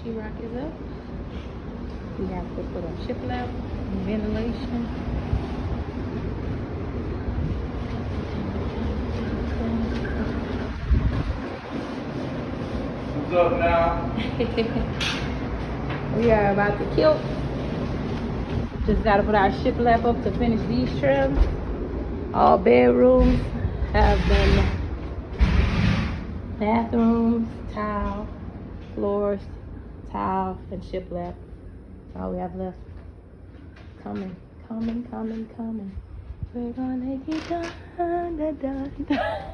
sheetrock is up. We have to put on shiplap, ventilation. What's up now? We are about to kill. Just gotta put our shiplap up to finish these trims. All bedrooms have been bathrooms, tile, floors, tile, and shiplap. That's all we have left. Coming. We're gonna get done.